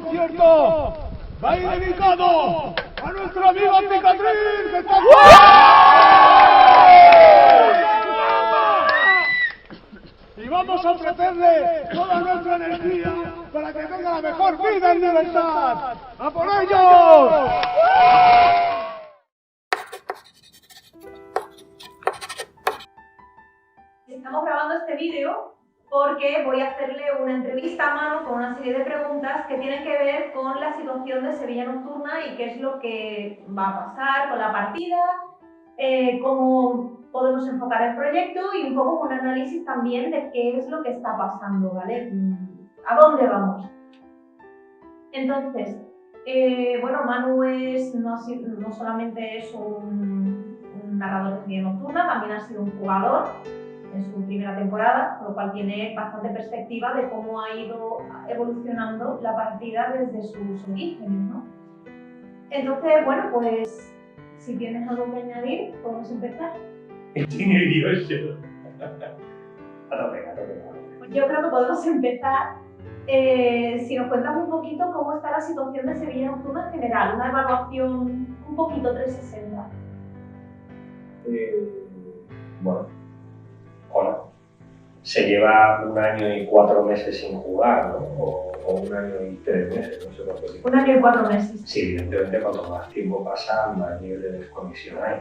concierto va a ir dedicado a nuestra amiga Cicatriz, que está aquí. Y vamos a ofrecerle toda nuestra energía para que tenga la mejor vida en libertad. ¡A por ellos! Estamos grabando este vídeo porque voy a hacerle una entrevista a Manu con una serie de preguntas que tienen que ver con la situación de Sevilla Nocturna y qué es lo que va a pasar con la partida, cómo podemos enfocar el proyecto y un poco un análisis también de qué es lo que está pasando, ¿vale? ¿A dónde vamos? Entonces, bueno, Manu no solamente es un narrador de Sevilla Nocturna, también ha sido un jugador en su primera temporada, con lo cual tiene bastante perspectiva de cómo ha ido evolucionando la partida desde sus orígenes, ¿no? Entonces, bueno, pues si tienes algo que añadir, podemos empezar. Estoy nervioso. Pues yo creo que podemos empezar si nos cuentas un poquito cómo está la situación de Sevilla Nocturna en general, una evaluación un poquito 360. Bueno, hola. Se lleva 1 año y 4 meses sin jugar, ¿no? O 1 año y 3 meses, no sé cuánto tiempo. 1 año y 4 meses. Sí, evidentemente cuanto más tiempo pasa, más nivel de desconexión hay.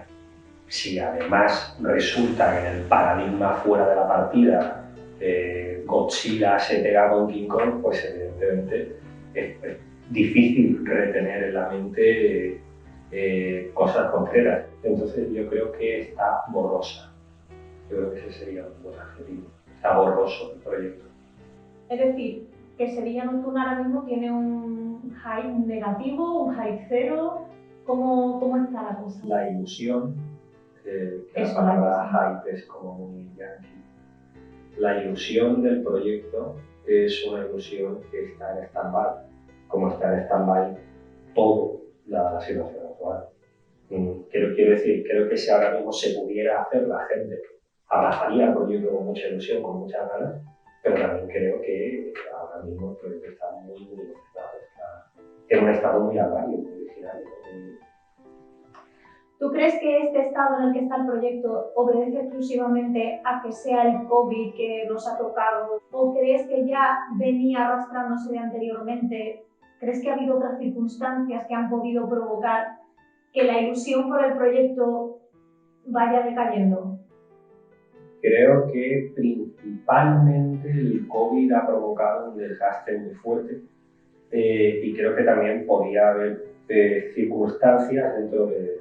Si además resulta que en el paradigma fuera de la partida Godzilla se pega con King Kong, pues evidentemente es difícil retener en la mente cosas concretas. Entonces yo creo que está borrosa. Yo creo que ese sería un buen adjetivo. Está borroso el proyecto. Es decir, que Sevilla Nocturna ahora mismo tiene un hype negativo, un hype cero. ¿Cómo está la cosa? La ilusión, que la Eso, palabra la hype es como muy yankee. La ilusión del proyecto es una ilusión que está en stand-by, como está en stand-by toda la situación actual. Quiero decir, creo que si ahora mismo se pudiera hacer, la gente abrazaría el proyecto con mucha ilusión, con muchas ganas, pero también creo que ahora mismo el proyecto está muy necesitado, está en un estado muy agravio, muy originario. ¿Tú crees que este estado en el que está el proyecto obedece exclusivamente a que sea el COVID que nos ha tocado? ¿O crees que ya venía arrastrándose de anteriormente? ¿Crees que ha habido otras circunstancias que han podido provocar que la ilusión por el proyecto vaya decayendo? Creo que principalmente el COVID ha provocado un desgaste muy fuerte y creo que también podía haber circunstancias dentro del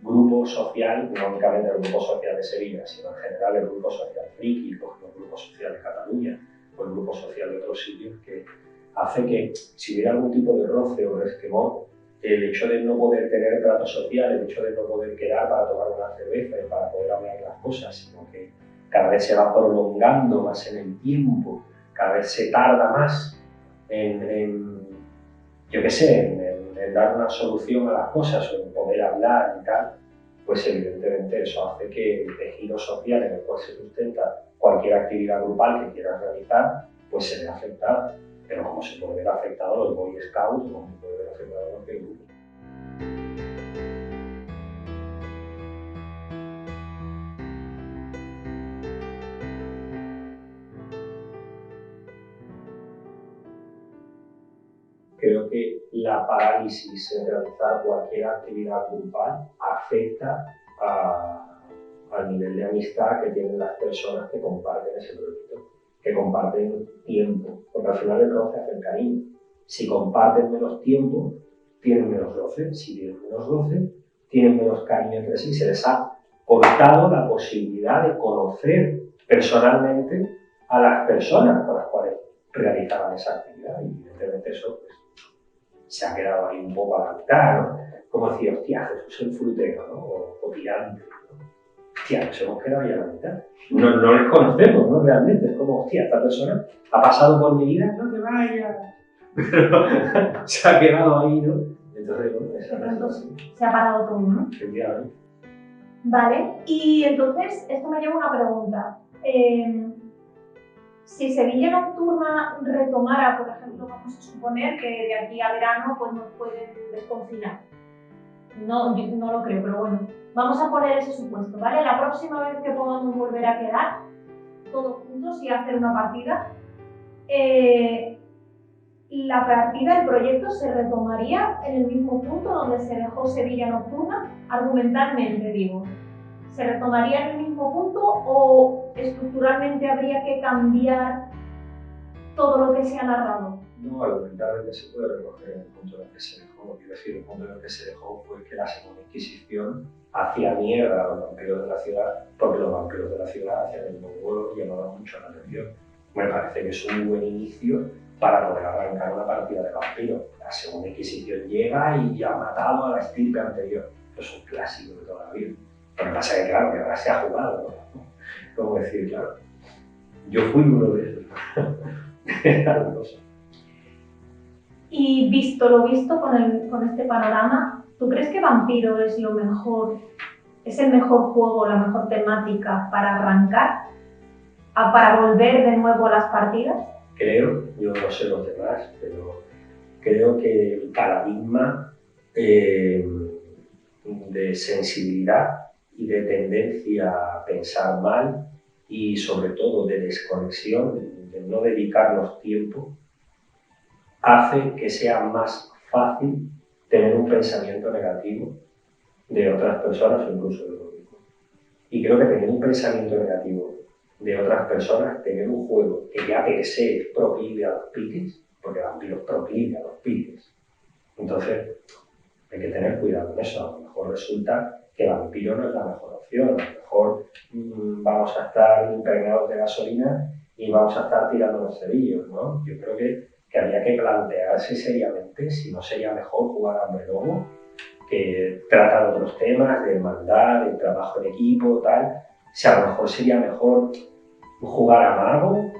grupo social, no únicamente el grupo social de Sevilla, sino en general el grupo social friki, el grupo social de Cataluña o el grupo social de otros sitios, que hace que si hubiera algún tipo de roce o resquemor, el hecho de no poder tener el trato social, el hecho de no poder quedar para tomar una cerveza y para poder hablar las cosas, sino que cada vez se va prolongando más en el tiempo, cada vez se tarda más en dar una solución a las cosas o en poder hablar y tal, pues evidentemente eso hace que el tejido social en el cual se sustenta cualquier actividad grupal que quieras realizar, pues se ve afectado. Pero como se puede ver afectado los Boy Scouts, como se puede ver afectado cualquier grupo. Creo que la parálisis en realizar cualquier actividad grupal afecta al nivel de amistad que tienen las personas que comparten ese proyecto, que comparten tiempo, porque al final el roce hace el cariño. Si comparten menos tiempo, tienen menos roce. Si tienen menos roce, tienen menos cariño entre sí. Se les ha cortado la posibilidad de conocer personalmente a las personas con las cuales realizaban esa actividad. Y evidentemente eso pues, se ha quedado ahí un poco a la mitad, ¿no? Como decir, hostia, Jesús el frutero, ¿no? O Tirante, ¿no? Hostia, nos hemos quedado ahí a la mitad. No les conocemos, ¿no? Realmente. Es como, hostia, esta persona ha pasado por mi vida, no te vayas. Pero se ha quedado ahí, ¿no? Entonces, bueno, esa es se ha parado todo, ¿no? Efectivamente. Vale, y entonces esto me lleva a una pregunta. Si Sevilla Nocturna retomara, por ejemplo, vamos a suponer que de aquí a verano pues nos pueden desconfinar. No, no lo creo, pero bueno, vamos a poner ese supuesto, ¿vale? La próxima vez que podamos volver a quedar todos juntos y hacer una partida, la partida, el proyecto se retomaría en el mismo punto donde se dejó Sevilla Nocturna, argumentalmente digo. ¿Se retomaría en el mismo punto o estructuralmente habría que cambiar todo lo que se ha narrado? No, argumentalmente se puede recoger en el punto en el que se dejó. Quiero decir, el punto en el que se dejó fue que la Segunda Inquisición hacía mierda a los vampiros de la ciudad porque los vampiros de la ciudad hacían el mongolos y llamaban mucho la atención. Me parece que es un buen inicio para poder arrancar una partida de vampiros. La Segunda Inquisición llega y ha matado a la estirpe anterior. Eso es un clásico de toda la vida. Lo que pasa es que, claro, que ahora se ha jugado, ¿no? Como decir, claro, yo fui uno de esos. Era la cosa. Y visto lo visto con este panorama, ¿tú crees que Vampiro es lo mejor, es el mejor juego, la mejor temática para arrancar, para volver de nuevo a las partidas? Creo, yo no sé los demás, pero creo que el paradigma de sensibilidad y de tendencia a pensar mal y sobre todo de desconexión, de no dedicarnos tiempo, hace que sea más fácil tener un pensamiento negativo de otras personas o incluso de uno mismo. Y creo que tener un pensamiento negativo de otras personas, tener un juego que ya per se es proclive a los piques, porque Vampiro es proclive a los piques, entonces hay que tener cuidado con eso. A lo mejor resulta que Vampiro no es la mejor opción, a lo mejor vamos a estar impregnados de gasolina y vamos a estar tirando los cerillos, ¿no? Yo creo que habría que plantearse seriamente si no sería mejor jugar a Hambre Lobo, que trata de otros temas, de hermandad, de trabajo en equipo, tal. Si a lo mejor sería mejor jugar a Mago,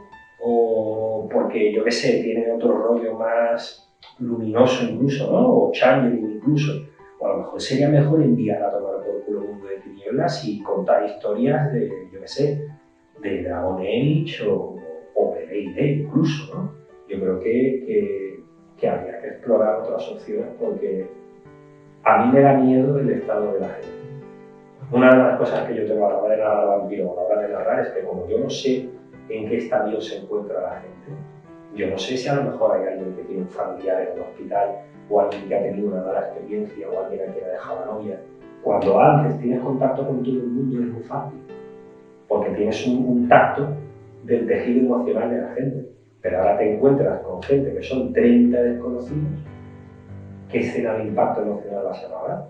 o porque, yo qué sé, tiene otro rollo más luminoso incluso, ¿no? O Changeling incluso. O a lo mejor sería mejor enviar a tomar por culo Mundo de Tinieblas y contar historias de, yo qué sé, de Dragon Age o de D&D incluso, ¿no? Yo creo que habría que explorar otras opciones porque a mí me da miedo el estado de la gente. Una de las cosas que yo tengo a la hora de narrar Vampiro, a la hora de narrar, es que como yo no sé en qué estadio se encuentra la gente, yo no sé si a lo mejor hay alguien que tiene un familiar en un hospital o alguien que ha tenido una mala experiencia o alguien a quien ha dejado la novia. Cuando antes tienes contacto con todo el mundo es muy fácil, porque tienes un tacto del tejido emocional de la gente. Pero ahora te encuentras con gente que son 30 desconocidos. ¿Qué escena de impacto emocional vas a narrar?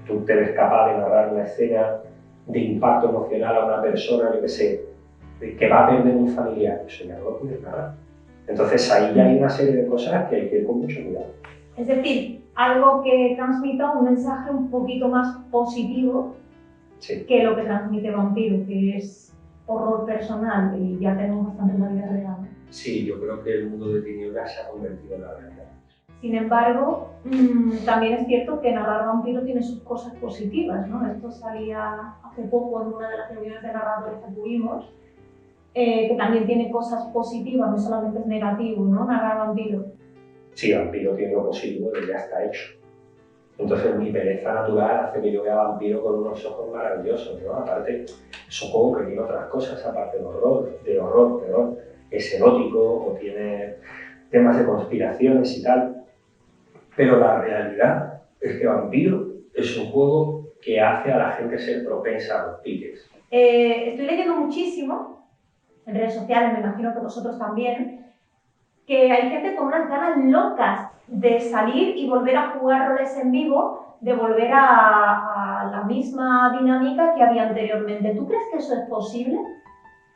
Tú te eres capaz de narrar una escena de impacto emocional a una persona, yo qué sé, que va a perder un familiar. Eso ya no lo puedes narrar. Entonces ahí ya hay una serie de cosas que hay que ir con mucho cuidado. Es decir, algo que transmita un mensaje un poquito más positivo, sí, que lo que transmite Vampiro, que es horror personal y ya tenemos bastante en la vida real. Sí, yo creo que el mundo de Tinieblas se ha convertido en la realidad. Sin embargo, también es cierto que narrar Vampiro tiene sus cosas positivas, ¿no? Esto salía hace poco en una de las reuniones de narradores que tuvimos, que también tiene cosas positivas, no solamente es negativo, ¿no? Narrar Vampiro. Sí, Vampiro tiene lo positivo que ya está hecho. Entonces mi pereza natural hace que yo vea Vampiro con unos ojos maravillosos, ¿no? Aparte, es un juego que tiene otras cosas, aparte de horror, es erótico o tiene temas de conspiraciones y tal. Pero la realidad es que Vampiro es un juego que hace a la gente ser propensa a los piques. Estoy leyendo muchísimo, en redes sociales, me imagino que vosotros también, que hay gente con unas ganas locas de salir y volver a jugar roles en vivo, de volver a la misma dinámica que había anteriormente. ¿Tú crees que eso es posible?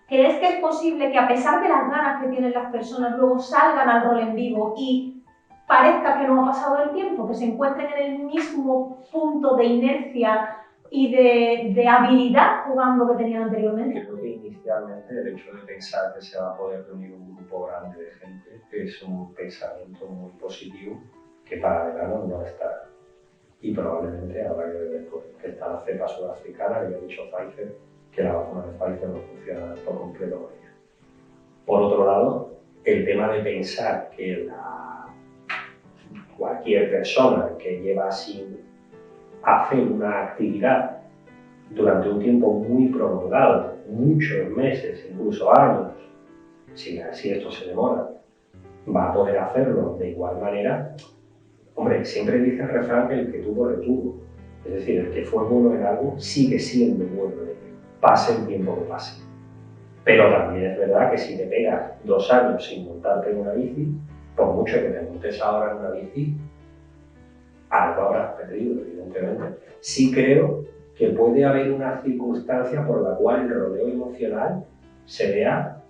¿Crees que es posible que a pesar de las ganas que tienen las personas luego salgan al rol en vivo y parezca que no ha pasado el tiempo, que se encuentren en el mismo punto de inercia y de habilidad jugando que tenían anteriormente? Creo que inicialmente el hecho de pensar que se va a poder reunir un grupo grande de gente es un pensamiento muy positivo que para verano no está. Y probablemente habrá que ver después que está la cepa sudafricana, que ha dicho Pfizer, que la vacuna de Pfizer no funciona por completo con ella. Por otro lado, el tema de pensar que cualquier persona que lleva sin hacer una actividad durante un tiempo muy prolongado, muchos meses, incluso años, si esto se demora, va a poder hacerlo de igual manera. Hombre, siempre dice el refrán que el que tuvo, retuvo. Es decir, el que fue bueno en algo sigue siendo bueno en ello, pase el tiempo que pase. Pero también es verdad que si te pegas 2 años sin montarte en una bici, por mucho que te montes ahora en una bici, algo habrás perdido, evidentemente. Sí creo que puede haber una circunstancia por la cual el rodeo emocional se vea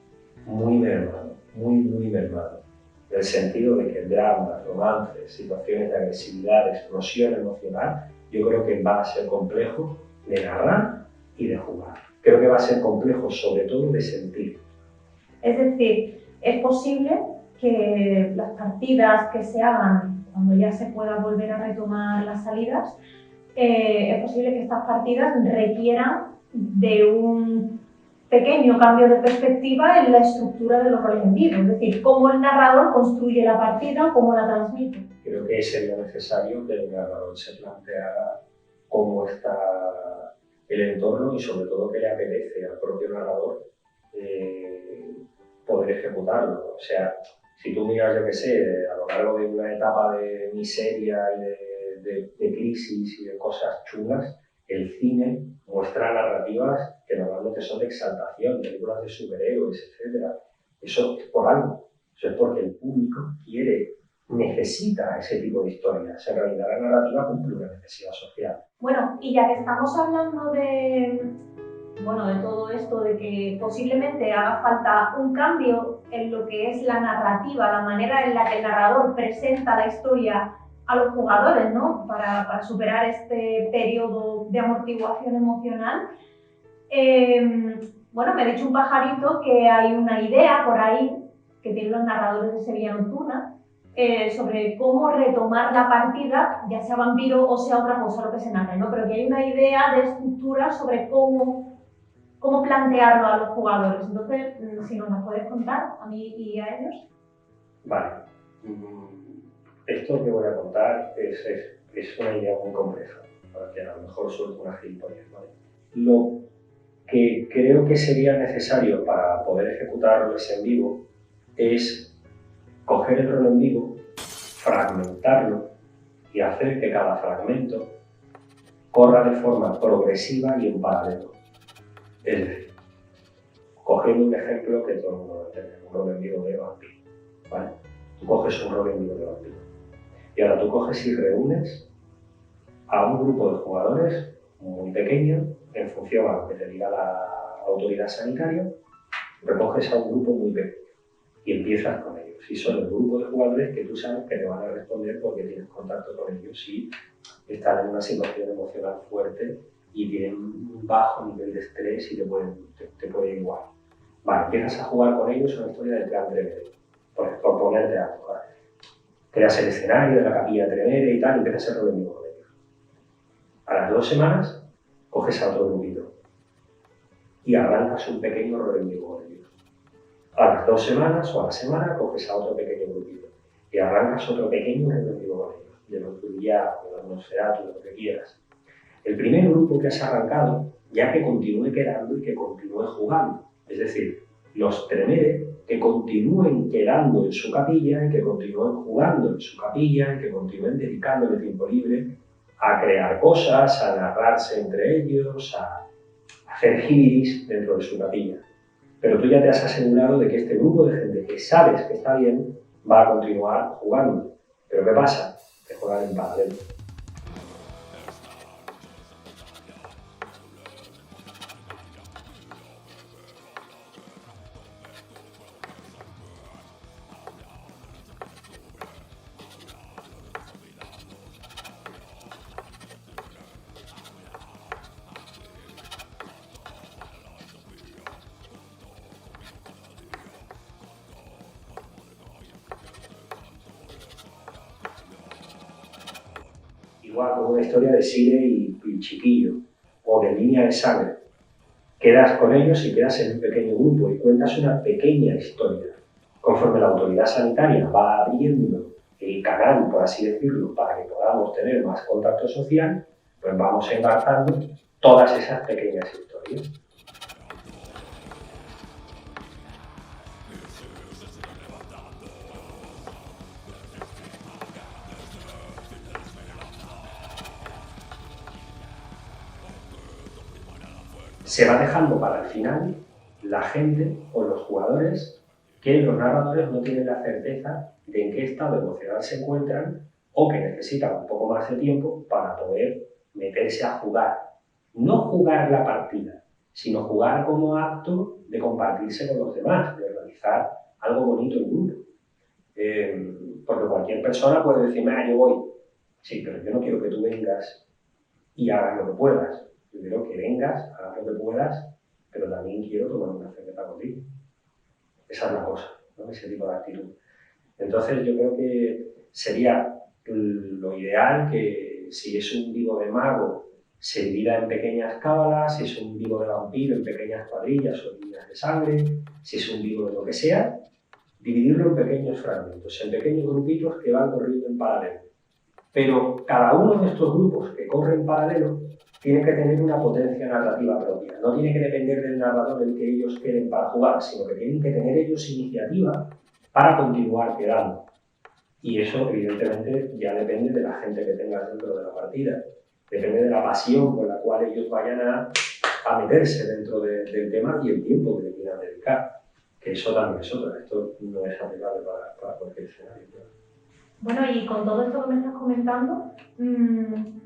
muy mermado, muy mermado. En el sentido de que dramas, romances, situaciones de agresividad, de explosión emocional, yo creo que va a ser complejo de narrar y de jugar. Creo que va a ser complejo sobre todo de sentir. Es decir, es posible que las partidas que se hagan cuando ya se pueda volver a retomar las salidas, es posible que estas partidas requieran de un pequeño cambio de perspectiva en la estructura de los roles en vivo, es decir, cómo el narrador construye la partida, cómo la transmite. Creo que sería necesario que el narrador se planteara cómo está el entorno y sobre todo que le apetece al propio narrador poder ejecutarlo. O sea, si tú miras, yo qué sé, a lo largo de una etapa de miseria y de crisis y de cosas chulas, el cine muestra narrativas que normalmente son de exaltación, películas de superhéroes, etc. Eso es por algo. Eso es porque el público necesita ese tipo de historias. En realidad la narrativa cumple una necesidad social. Bueno, y ya que estamos hablando de todo esto, de que posiblemente haga falta un cambio en lo que es la narrativa, la manera en la que el narrador presenta la historia a los jugadores, ¿no? Para superar este periodo de amortiguación emocional. Me ha dicho un pajarito que hay una idea por ahí que tienen los narradores de Sevilla Nocturna sobre cómo retomar la partida, ya sea vampiro o sea otra cosa lo que se narre, ¿no? Pero que hay una idea de estructura sobre cómo plantearlo a los jugadores. Entonces, si nos las puedes contar a mí y a ellos. Vale. Esto que voy a contar es una idea muy compleja, para que a lo mejor suelte una gilipollez, ¿vale? Lo que creo que sería necesario para poder ejecutarlo en vivo es coger el rol en vivo, fragmentarlo y hacer que cada fragmento corra de forma progresiva y en paralelo. Es decir, cogiendo un ejemplo que todo el mundo va a entender, un rol en vivo de vampiro, ¿vale? Tú coges un rol en vivo de vampiro y ahora tú coges y reúnes a un grupo de jugadores muy pequeño en función a lo que te diga la autoridad sanitaria, recoges a un grupo muy pequeño y empiezas con ellos. Y son el grupo de jugadores que tú sabes que te van a responder porque tienes contacto con ellos y están en una situación emocional fuerte y tienen un bajo nivel de estrés y te pueden igual. Vale, empiezas a jugar con ellos una historia del clan Tremere, por ponerte algo. ¿Vale? Creas el escenario de la capilla de Tremere y tal, y empiezas a hacer lo mismo con ellos. A las 2 semanas, coges a otro grupito y arrancas un pequeño rol en vivo con ellos. A las 2 semanas o a la semana, coges a otro pequeño grupito y arrancas otro pequeño rol en vivo con ellos, de los Turiá, de los Nosferatu, de lo que quieras. El primer grupo que has arrancado, ya que continúe quedando y que continúe jugando. Es decir, los Tremere que continúen quedando en su capilla y que continúen jugando en su capilla y que continúen dedicándole tiempo libre a crear cosas, a narrarse entre ellos, a hacer giris dentro de su capilla. Pero tú ya te has asegurado de que este grupo de gente que sabes que está bien va a continuar jugando. ¿Pero qué pasa? Que juegan en paralelo. Igual como una historia de Sire y Chiquillo, o de Línea de Sangre. quedas con ellos y quedas en un pequeño grupo y cuentas una pequeña historia. Conforme la autoridad sanitaria va abriendo el canal, por así decirlo, para que podamos tener más contacto social, pues vamos engarzando todas esas pequeñas historias. Se va dejando para el final la gente o los jugadores que los narradores no tienen la certeza de en qué estado emocional se encuentran o que necesitan un poco más de tiempo para poder meterse a jugar. No jugar la partida, sino jugar como acto de compartirse con los demás, de realizar algo bonito en grupo. Porque cualquier persona puede decir, yo voy. Sí, pero yo no quiero que tú vengas y hagas lo que puedas. Yo quiero que vengas, hagas lo que puedas, pero también quiero tomar una cerveza contigo. Esa es la cosa, ¿no? Ese tipo de actitud. Entonces yo creo que sería lo ideal que si es un vivo de mago se divida en pequeñas cábalas, si es un vivo de vampiro en pequeñas cuadrillas o líneas de sangre, si es un vivo de lo que sea, dividirlo en pequeños fragmentos, en pequeños grupitos que van corriendo en paralelo. Pero cada uno de estos grupos que corren en paralelo tiene que tener una potencia narrativa propia. No tiene que depender del narrador del que ellos queden para jugar, sino que tienen que tener ellos iniciativa para continuar quedando. Y eso, evidentemente, ya depende de la gente que tengas dentro de la partida. Depende de la pasión con la cual ellos vayan a meterse dentro del tema y el tiempo que le quieran dedicar. Que eso también es otra. Esto no es aplicable para cualquier escenario. Bueno, y con todo esto que me estás comentando,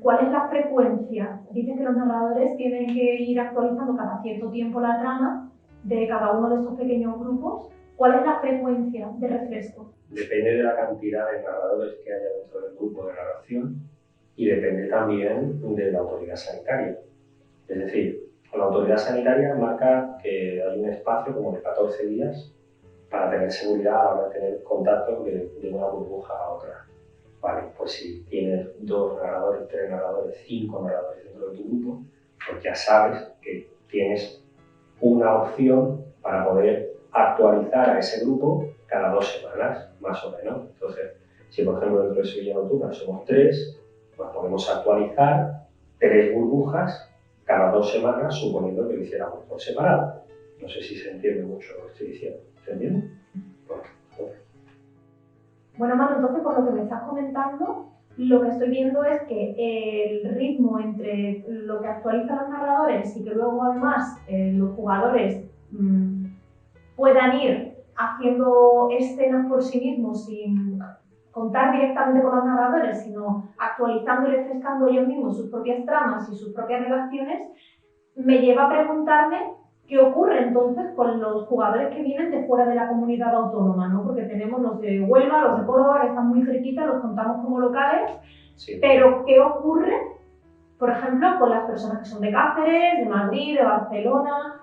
¿cuál es la frecuencia? Dicen que los narradores tienen que ir actualizando cada cierto tiempo la trama de cada uno de estos pequeños grupos. ¿Cuál es la frecuencia de refresco? Depende de la cantidad de narradores que haya dentro del grupo de narración y depende también de la autoridad sanitaria. Es decir, la autoridad sanitaria marca que hay un espacio como de 14 días para tener seguridad a la hora de tener contacto de una burbuja a otra. Vale, pues si tienes 2 narradores, 3 narradores, 5 narradores dentro de tu grupo, pues ya sabes que tienes una opción para poder actualizar a ese grupo cada 2 semanas, más o menos. Entonces, si por ejemplo dentro de Sevilla Nocturna somos 3, pues podemos actualizar 3 burbujas cada 2 semanas, suponiendo que lo hiciéramos por separado. No sé si se entiende mucho lo que estoy diciendo. ¿Se entiende? Bueno, Manu, entonces por lo que me estás comentando, lo que estoy viendo es que el ritmo entre lo que actualizan los narradores y que luego además los jugadores puedan ir haciendo escenas por sí mismos sin contar directamente con los narradores, sino actualizando y refrescando ellos mismos sus propias tramas y sus propias relaciones, me lleva a preguntarme ¿qué ocurre entonces con los jugadores que vienen de fuera de la comunidad autónoma, ¿no? Porque tenemos los de Huelva, los de Córdoba, que están muy cerquita, los contamos como locales, sí. Pero ¿qué ocurre, por ejemplo, con las personas que son de Cáceres, de Madrid, de Barcelona?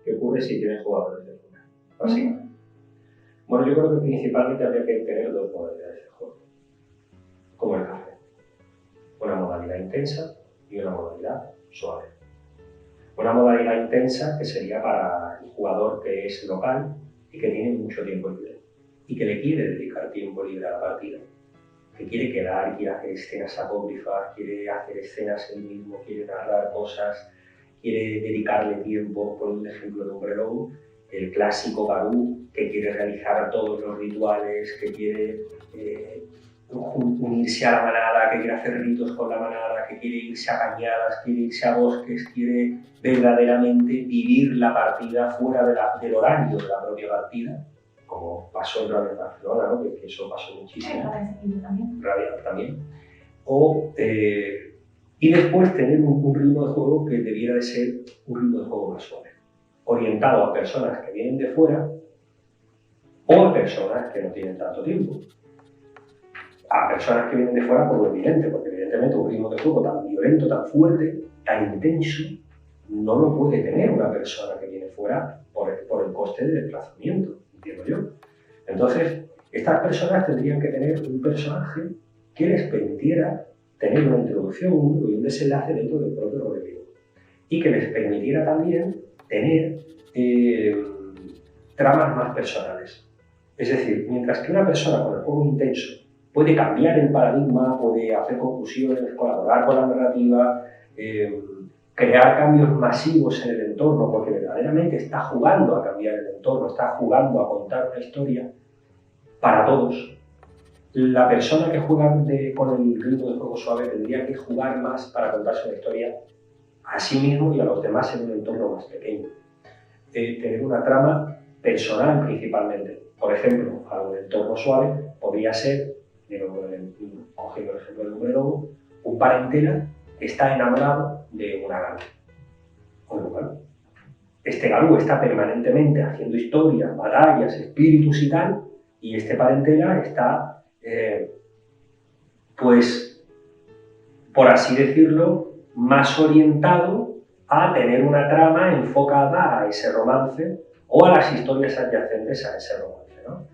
¿Qué ocurre si tienes jugadores de fuera? Básicamente. Bueno, yo creo que principalmente habría que tener 2 modalidades de juego, como el café. Una modalidad intensa y una modalidad suave. Una modalidad intensa que sería para el jugador que es local y que tiene mucho tiempo libre y que le quiere dedicar tiempo libre a la partida, que quiere quedar, quiere hacer escenas apócrifas, quiere hacer escenas él mismo, quiere narrar cosas, quiere dedicarle tiempo, por un ejemplo de Hombre Lobo, el clásico Garú, que quiere realizar todos los rituales, que quiere unirse a la manada, que quiere hacer ritos con la manada, que quiere irse a cañadas, quiere irse a bosques, quiere verdaderamente vivir la partida fuera del horario de la propia partida, como pasó en Radio Barcelona, ¿no? que eso pasó muchísimo. Radio también. Y después tener un ritmo de juego que debiera de ser un ritmo de juego más suave, orientado a personas que vienen de fuera o a personas que no tienen tanto tiempo. A personas que vienen de fuera por lo evidente, porque evidentemente un ritmo de juego tan violento, tan fuerte, tan intenso, no lo puede tener una persona que viene fuera por el coste de desplazamiento, entiendo yo. Entonces, estas personas tendrían que tener un personaje que les permitiera tener una introducción, un nudo y un desenlace dentro del propio rol de vivo. y que les permitiera también tener tramas más personales. Es decir, mientras que una persona con el juego intenso puede cambiar el paradigma, puede hacer conclusiones, colaborar con la narrativa, crear cambios masivos en el entorno, porque verdaderamente está jugando a cambiar el entorno, está jugando a contar una historia para todos. La persona que juega con el ritmo de juego suave tendría que jugar más para contarse una historia a sí mismo y a los demás en un entorno más pequeño. Tener una trama personal principalmente. Por ejemplo, a un entorno suave podría ser, cogiendo el ejemplo del hombre lobo, un parentela que está enamorado de una galú. Bueno, este galú está permanentemente haciendo historias, batallas, espíritus y tal, y este parentela está, pues, por así decirlo, más orientado a tener una trama enfocada a ese romance o a las historias adyacentes a ese romance, ¿no?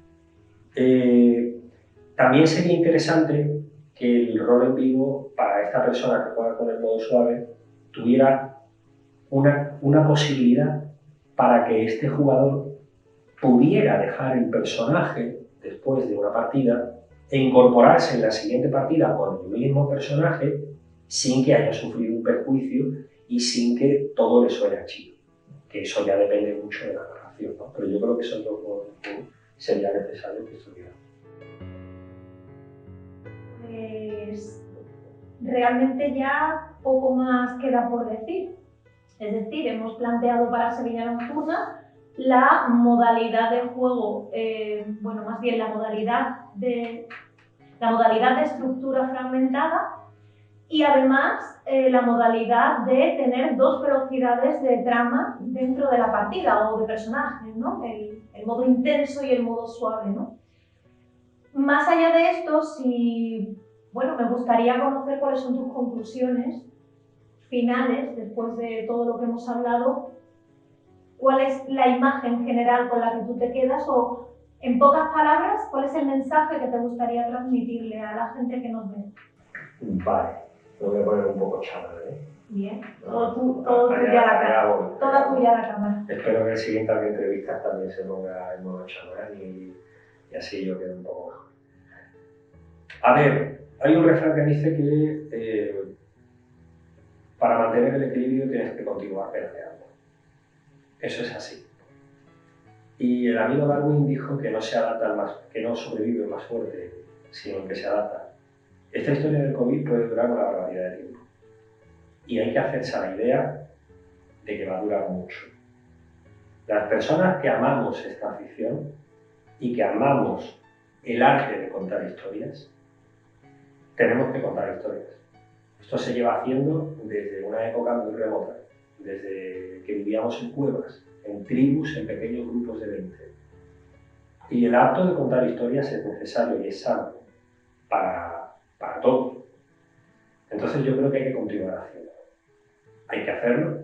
También sería interesante que el rol en vivo para esta persona que juega con el modo suave tuviera una posibilidad para que este jugador pudiera dejar el personaje después de una partida e incorporarse en la siguiente partida con el mismo personaje sin que haya sufrido un perjuicio y sin que todo le suene a chino. Que eso ya depende mucho de la narración, ¿no? Pero yo creo que esos dos modos sería necesario que estuvieran. Pues realmente ya poco más queda por decir. Es decir, hemos planteado para Sevilla Nocturna la modalidad de juego, bueno, más bien la modalidad de estructura fragmentada y además la modalidad de tener dos velocidades de trama dentro de la partida o de personajes, ¿no? El modo intenso y el modo suave, ¿no? Más allá de esto, bueno, me gustaría conocer cuáles son tus conclusiones finales, después de todo lo que hemos hablado, cuál es la imagen general con la que tú te quedas o, en pocas palabras, cuál es el mensaje que te gustaría transmitirle a la gente que nos ve. Vale, me voy a poner un poco chándal, ¿eh? Bien, toda tuya la cámara. Espero que el siguiente entrevista también se ponga en modo chándal y así yo quedo un poco mejor. A ver, hay un refrán que dice que para mantener el equilibrio tienes que continuar pedaleando. Eso es así. Y el amigo Darwin dijo que no se adapta que no sobrevive el más fuerte, sino el que se adapta. Esta historia del COVID puede durar una barbaridad de tiempo. Y hay que hacerse a la idea de que va a durar mucho. Las personas que amamos esta afición y que amamos el arte de contar historias, tenemos que contar historias. Esto se lleva haciendo desde una época muy remota, desde que vivíamos en cuevas, en tribus, en pequeños grupos de 20. Y el acto de contar historias es necesario y es sano para todos. Entonces yo creo que hay que continuar haciendo. Hay que hacerlo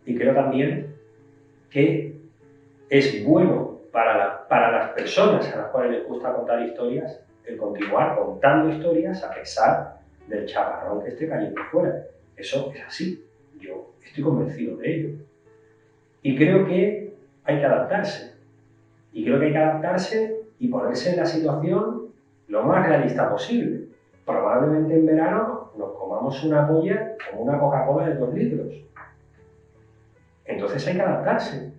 y creo también que es bueno para las personas a las cuales les gusta contar historias el continuar contando historias a pesar del chaparrón que esté cayendo fuera. Eso es así. Yo estoy convencido de ello. Y creo que hay que adaptarse. Y creo que hay que adaptarse y ponerse en la situación lo más realista posible. Probablemente en verano nos comamos una polla como una Coca-Cola de 2 litros. Entonces hay que adaptarse.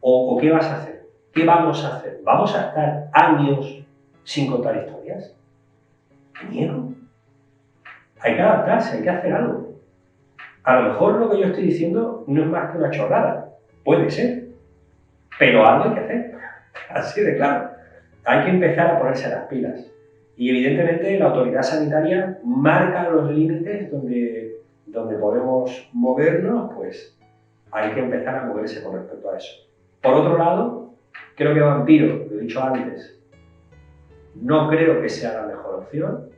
¿O qué vas a hacer? ¿Qué vamos a hacer? ¿Vamos a estar años sin contar historias? ¡Qué miedo! Hay que adaptarse, hay que hacer algo. A lo mejor lo que yo estoy diciendo no es más que una chorrada. Puede ser. Pero algo hay que hacer. Así de claro. Hay que empezar a ponerse las pilas. Y evidentemente la autoridad sanitaria marca los límites donde podemos movernos, pues hay que empezar a moverse con respecto a eso. Por otro lado, creo que Vampiro, lo he dicho antes, no creo que sea la mejor opción.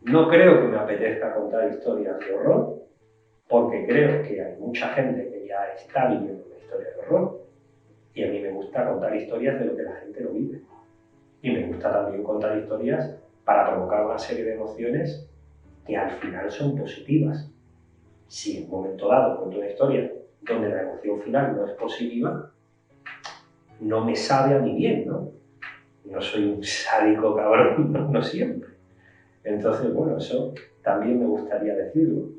No creo que me apetezca contar historias de horror, porque creo que hay mucha gente que ya está viviendo una historia de horror. Y a mí me gusta contar historias de lo que la gente no vive. Y me gusta también contar historias para provocar una serie de emociones que al final son positivas. Si en un momento dado cuento una historia donde la emoción final no es positiva, no me sabe a mí bien, ¿no? No soy un sádico cabrón, no siempre. Entonces, bueno, eso también me gustaría decirlo.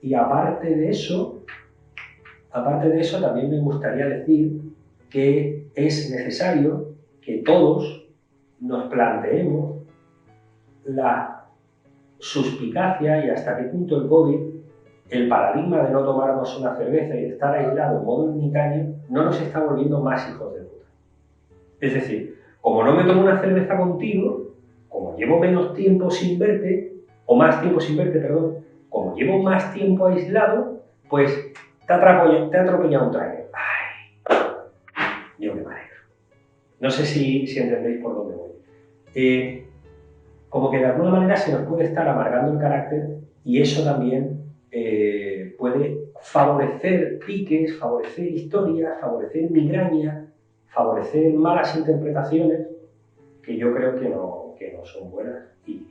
Y aparte de eso, también me gustaría decir que es necesario que todos nos planteemos la suspicacia y hasta qué punto el COVID, el paradigma de no tomarnos una cerveza y de estar aislado en modo ermitaño, no nos está volviendo más hijos de puta. Es decir, como no me tomo una cerveza contigo, como llevo menos tiempo sin verte, o más tiempo sin verte, perdón, como llevo más tiempo aislado, pues te ha atropellado un tráiler. ¡Ay! Yo me alegro. No sé si entendéis por dónde voy. Como que de alguna manera se nos puede estar amargando el carácter y eso también puede favorecer piques, favorecer historias, favorecer migrañas, favorecer malas interpretaciones que yo creo que no son buenas. Y,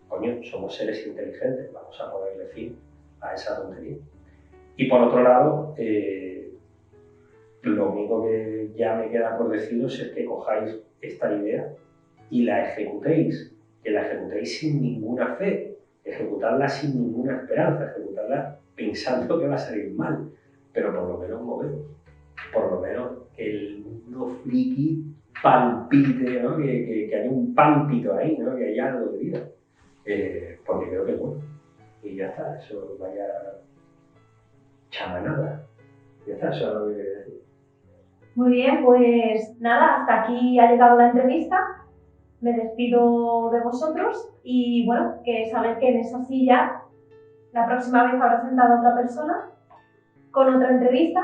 coño, somos seres inteligentes, vamos a ponerle fin a esa tontería. Y por otro lado, lo único que ya me queda por deciros es que cojáis esta idea y la ejecutéis, que la ejecutéis sin ninguna fe, ejecutarla sin ninguna esperanza, ejecutarla pensando que va a salir mal, pero por lo menos movemos, por lo menos que el mundo friki palpite, ¿no? que haya un pálpito ahí, ¿no? Que haya algo de vida, porque creo que es bueno. Y ya está, eso vaya chamanada. Ya está, eso es lo que quería decir. Muy bien, pues nada, hasta aquí ha llegado la entrevista. Me despido de vosotros y bueno, que sabéis que en esa silla la próxima vez habrá sentado otra persona con otra entrevista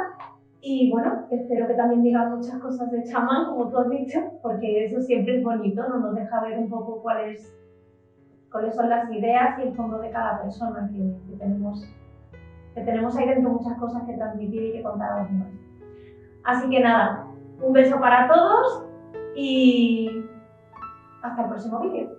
y bueno, espero que también digan muchas cosas de chamán, como tú has dicho, porque eso siempre es bonito, ¿no? Nos deja ver un poco cuáles son las ideas y el fondo de cada persona que tenemos ahí dentro muchas cosas que transmitir y que contar a los demás. Así que nada, un beso para todos y hasta el próximo vídeo.